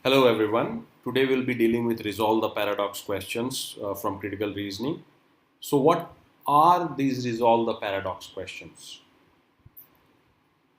Hello everyone. Today we'll be dealing with resolve the paradox questions from critical reasoning. So what are these resolve the paradox questions?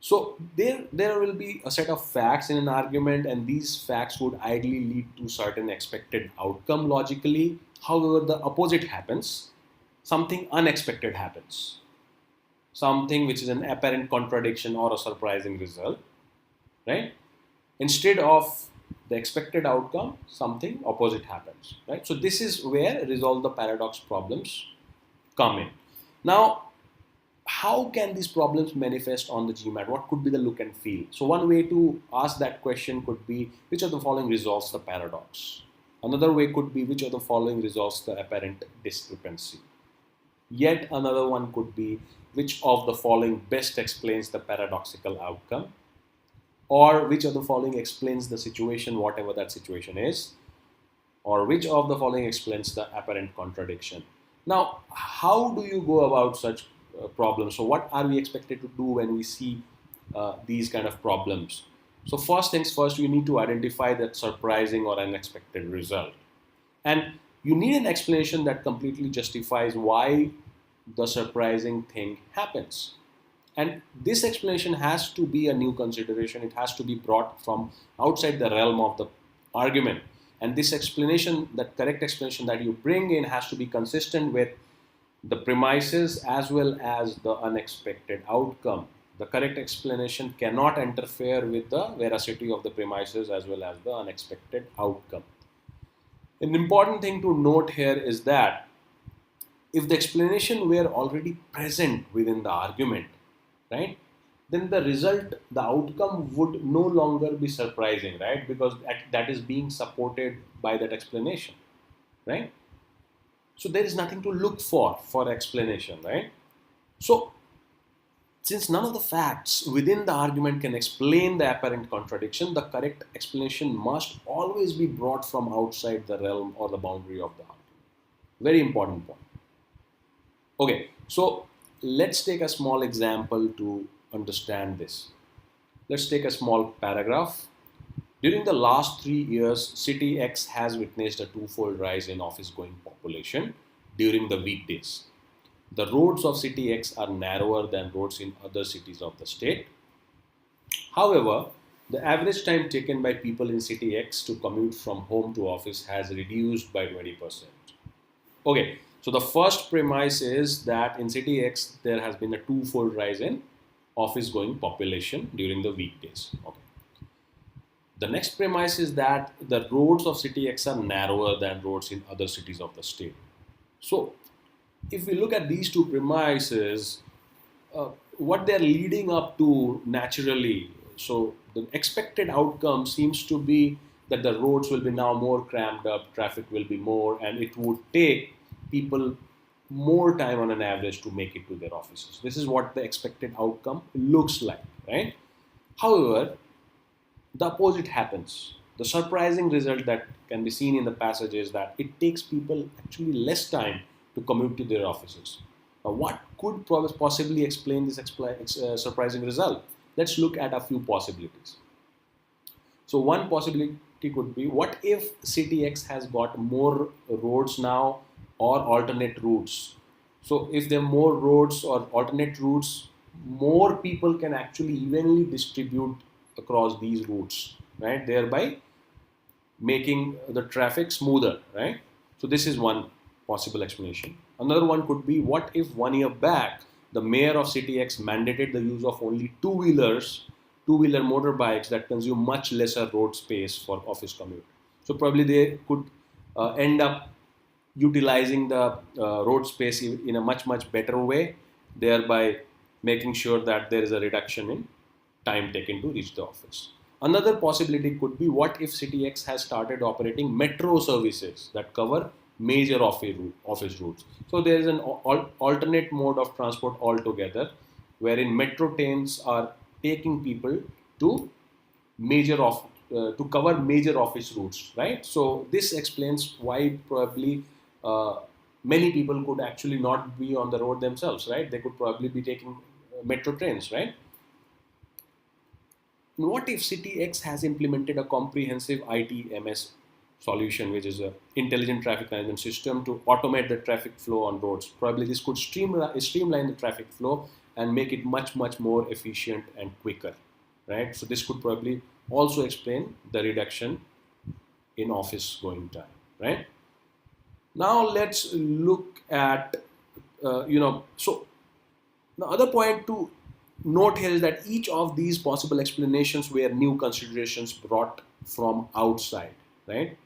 So there will be a set of facts in an argument, and these facts would ideally lead to certain expected outcome logically. However, the opposite happens. Something unexpected happens. Something which is an apparent contradiction or a surprising result, right? Instead of the expected outcome, something opposite happens, right? So this is where resolve the paradox problems come in. Now, how can these problems manifest on the GMAT? What could be the look and feel? So one way to ask that question could be, which of the following resolves the paradox? Another way could be, which of the following resolves the apparent discrepancy? Yet another one could be, which of the following best explains the paradoxical outcome? Or which of the following explains the situation, whatever that situation is? Or which of the following explains the apparent contradiction? Now, how do you go about such problems? So, what are we expected to do when we see these kind of problems? So, first things first, you need to identify that surprising or unexpected result. And you need an explanation that completely justifies why the surprising thing happens. And this explanation has to be a new consideration. It has to be brought from outside the realm of the argument. And this explanation, that correct explanation that you bring in, has to be consistent with the premises as well as the unexpected outcome. The correct explanation cannot interfere with the veracity of the premises as well as the unexpected outcome. An important thing to note here is that if the explanation were already present within the argument, right, then the result, the outcome would no longer be surprising, right, because that is being supported by that explanation, right? So there is nothing to look for explanation, right? So since none of the facts within the argument can explain the apparent contradiction, the correct explanation must always be brought from outside the realm or the boundary of the argument. Very important point. Okay, so let's take a small example to understand this. Let's take a small paragraph. During the last 3 years, City X has witnessed a twofold rise in office going population during the weekdays. The roads of City X are narrower than roads in other cities of the state. However, the average time taken by people in City X to commute from home to office has reduced by 20%. Okay, so the first premise is that in City X there has been a twofold rise in office going population during the weekdays. Okay. The next premise is that the roads of City X are narrower than roads in other cities of the state. So, if we look at these two premises, what they're leading up to naturally, so the expected outcome seems to be that the roads will be now more cramped up, traffic will be more, and it would take people more time on an average to make it to their offices. This is what the expected outcome looks like, right? However, the opposite happens. The surprising result that can be seen in the passage is that it takes people actually less time to commute to their offices. Now, what could possibly explain this surprising result? Let's look at a few possibilities. So, one possibility could be, what if City X has got more roads now or alternate routes? So, if there are more roads or alternate routes, more people can actually evenly distribute across these routes, right? Thereby making the traffic smoother, right? So this is one possible explanation. Another one could be, what if 1 year back the mayor of City X mandated the use of only two-wheeler motorbikes that consume much lesser road space for office commute. So probably they could end up utilizing the road space in a much better way, thereby making sure that there is a reduction in time taken to reach the office. Another possibility could be, what if City X has started operating metro services that cover major office routes. So there is an alternate mode of transport altogether, wherein metro trains are taking people to to cover major office routes, right? So this explains why probably many people could actually not be on the road themselves, right? They could probably be taking metro trains, right? what if City X has implemented a comprehensive ITMS solution, which is a intelligent traffic management system to automate the traffic flow on roads? Probably this could streamline the traffic flow and make it much more efficient and quicker, right? So this could probably also explain the reduction in office going time, right? Now let's look at so the other point to note here is that each of these possible explanations were new considerations brought from outside, right?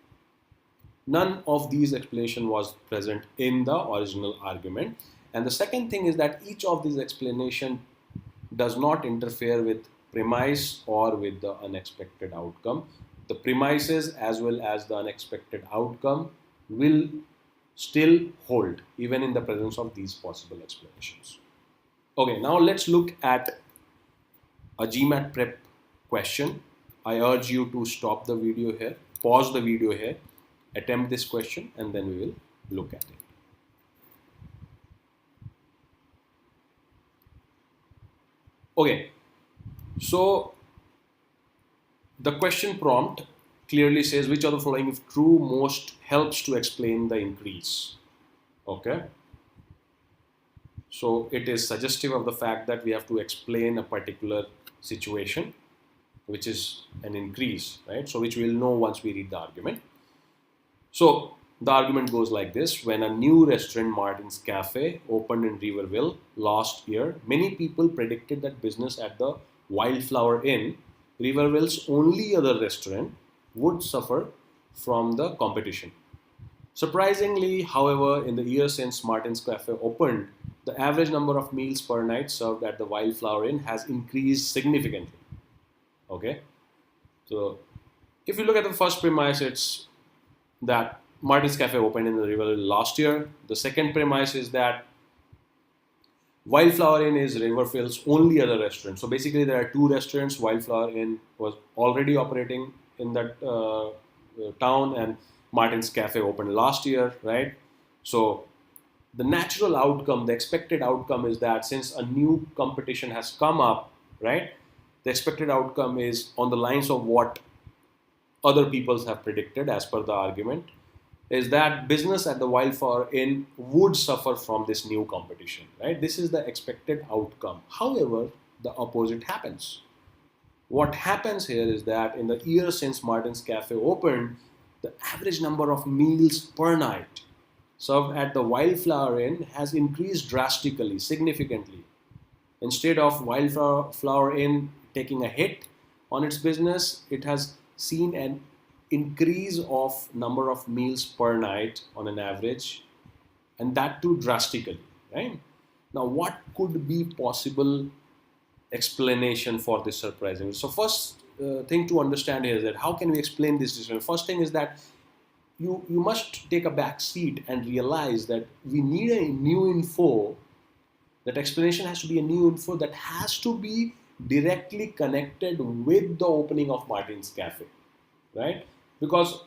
None of these explanation was present in the original argument. And the second thing is that each of these explanation does not interfere with premise or with the unexpected outcome. The premises as well as the unexpected outcome will still hold even in the presence of these possible explanations. Okay, now let's look at a GMAT prep question. I urge you to stop the video here, pause the video here, attempt this question, and then we will look at it. Okay, so the question prompt clearly says which of the following, if true, most helps to explain the increase. Okay, so it is suggestive of the fact that we have to explain a particular situation, which is an increase, right? So which we'll know once we read the argument. So the argument goes like this: when a new restaurant, Martin's Cafe, opened in Riverville last year, many people predicted that business at the Wildflower Inn, Riverville's only other restaurant, would suffer from the competition. Surprisingly, however, in the year since Martin's Cafe opened, the average number of meals per night served at the Wildflower Inn has increased significantly. Okay, so if you look at the first premise, it's that Martin's Cafe opened in the Riverville last year. The second premise is that Wildflower Inn is Riverville's only other restaurant. So basically, there are two restaurants. Wildflower Inn was already operating in that town, and Martin's Cafe opened last year, right? So the natural outcome, the expected outcome is that since a new competition has come up, right, the expected outcome is on the lines of what other peoples have predicted as per the argument, is that business at the Wildflower Inn would suffer from this new competition, right? This is the expected outcome. However, the opposite happens. What happens here is that in the year since Martin's Cafe opened, the average number of meals per night served at the Wildflower Inn has increased drastically, significantly. Instead of Wildflower Inn taking a hit on its business, it has seen an increase of number of meals per night on an average, and that too drastically, right? Now, what could be possible explanation for this surprising? So first thing to understand here is that how can we explain this difference? First thing is that you must take a back seat and realize that we need a new info. That explanation has to be a new info that has to be directly connected with the opening of Martin's Cafe, right? Because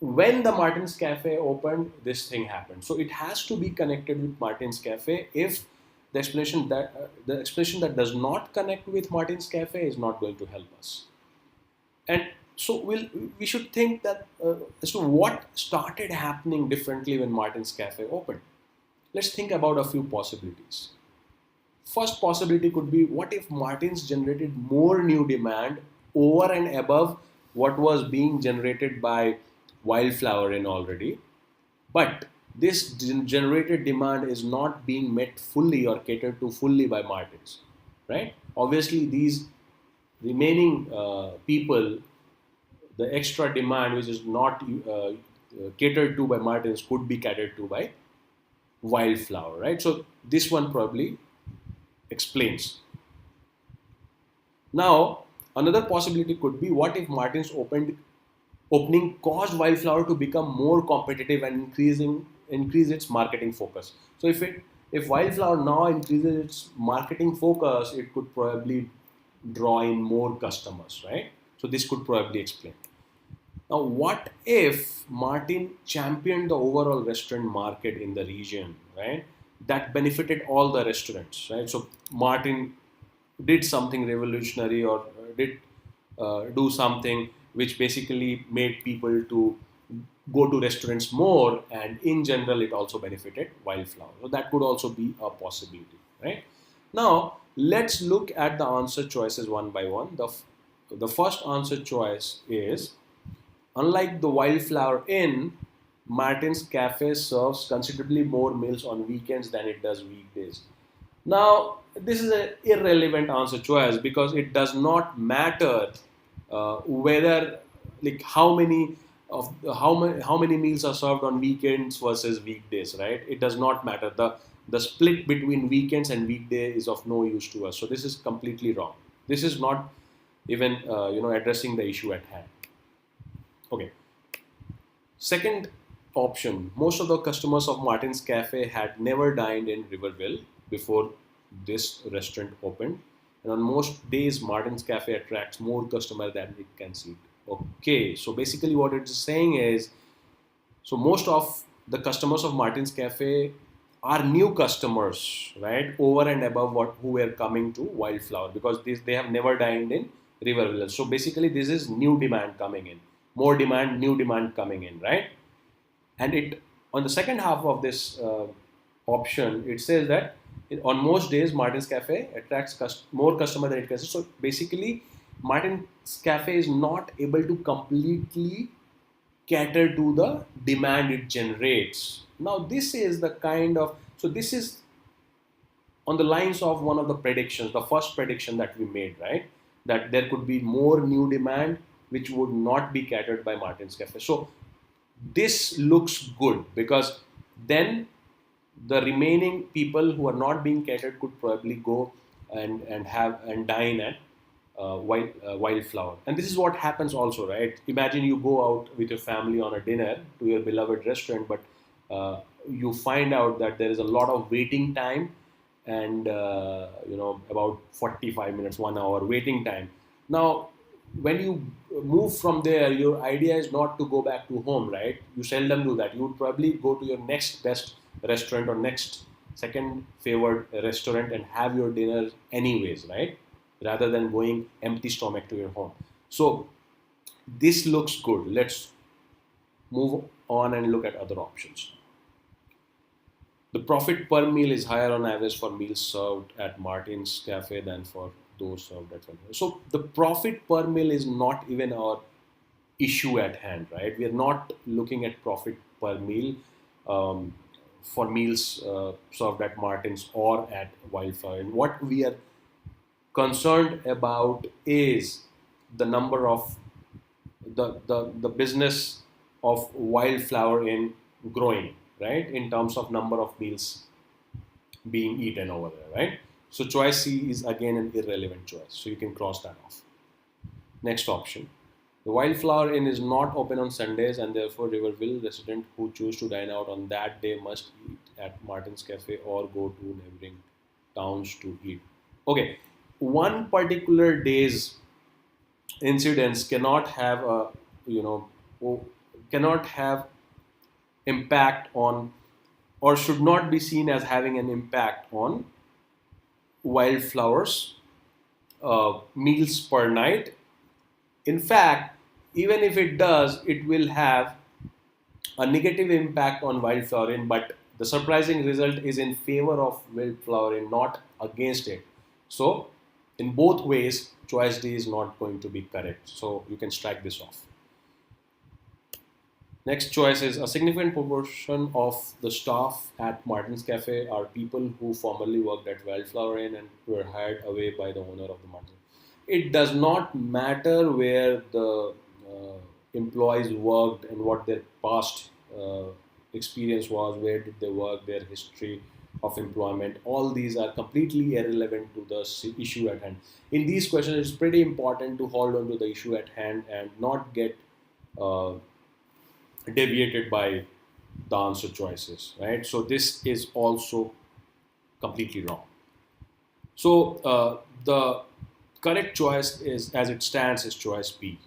when the Martin's Cafe opened, this thing happened. So it has to be connected with Martin's Cafe. If the explanation that does not connect with Martin's Cafe is not going to help us. And so we should think that as to what started happening differently when Martin's Cafe opened. Let's think about a few possibilities. First possibility could be, what if Martin's generated more new demand over and above what was being generated by Wildflower Inn already, but this generated demand is not being met fully or catered to fully by Martin's, right? Obviously, these remaining people, the extra demand which is not catered to by Martin's could be catered to by Wildflower, right? So this one probably explains. Now, another possibility could be, what if Martin's opening caused Wildflower to become more competitive and increase its marketing focus. So if Wildflower now increases its marketing focus, it could probably draw in more customers, right? So this could probably explain. Now, what if Martin championed the overall restaurant market in the region, right? That benefited all the restaurants, right? So Martin did something revolutionary or did do something which basically made people to go to restaurants more, and in general it also benefited Wildflower. So that could also be a possibility, right? Now let's look at the answer choices one by one. The first answer choice is, unlike the Wildflower Inn, Martin's Cafe serves considerably more meals on weekends than it does weekdays. Now, this is an irrelevant answer choice because it does not matter whether, like, how many meals are served on weekends versus weekdays, right? It does not matter. The split between weekends and weekday is of no use to us. So this is completely wrong. This is not even addressing the issue at hand. Okay. Second option, most of the customers of Martin's Cafe had never dined in Riverville before this restaurant opened. And on most days, Martin's Cafe attracts more customers than it can seat. Okay, so basically what it's saying is, so most of the customers of Martin's Cafe are new customers, right? Over and above what who were coming to Wildflower, because they have never dined in Riverville. So basically, this is new demand coming in, more demand, new demand coming in, right? And it, on the second half of this option, it says that on most days Martin's Cafe attracts more customer than it can. So basically, Martin's Cafe is not able to completely cater to the demand it generates. Now this is the kind of, so this is on the lines of one of the predictions, the first prediction that we made, right? That there could be more new demand which would not be catered by Martin's Cafe. So this looks good because then the remaining people who are not being catered could probably go and dine at Wildflower. And this is what happens also, right? Imagine you go out with your family on a dinner to your beloved restaurant, but you find out that there is a lot of waiting time and about 45 minutes, 1 hour waiting time. Now when you move from there, your idea is not to go back to home, right? You seldom do that. You would probably go to your next best restaurant or next second favored restaurant and have your dinner anyways, right? Rather than going empty stomach to your home. So this looks good. Let's move on and look at other options. The profit per meal is higher on average for meals served at Martin's Cafe than for those served at Wellflower. So the profit per meal is not even our issue at hand, right? We are not looking at profit per meal for meals served at Martin's or at Wildflower. And what we are concerned about is the number of the business of Wildflower in growing, right? In terms of number of meals being eaten over there, right? So choice C is again an irrelevant choice. So you can cross that off. Next option. The Wildflower Inn is not open on Sundays, and therefore Riverville residents who choose to dine out on that day must eat at Martin's Cafe or go to neighboring towns to eat. Okay, one particular day's incidents cannot have a cannot have impact on, or should not be seen as having an impact on Wildflower's meals per night. In fact, even if it does, it will have a negative impact on Wildflower Inn, but the surprising result is in favor of Wildflower Inn, not against it. So, in both ways, choice D is not going to be correct. So, you can strike this off. Next choice is, a significant proportion of the staff at Martin's Cafe are people who formerly worked at Wildflower Inn and were hired away by the owner of the Martin. It does not matter where the employees worked and what their past experience was, where did they work, their history of employment. All these are completely irrelevant to the issue at hand. In these questions, it's pretty important to hold on to the issue at hand and not get deviated by the answer choices, right? So this is also completely wrong. So the correct choice is, as it stands, is choice B.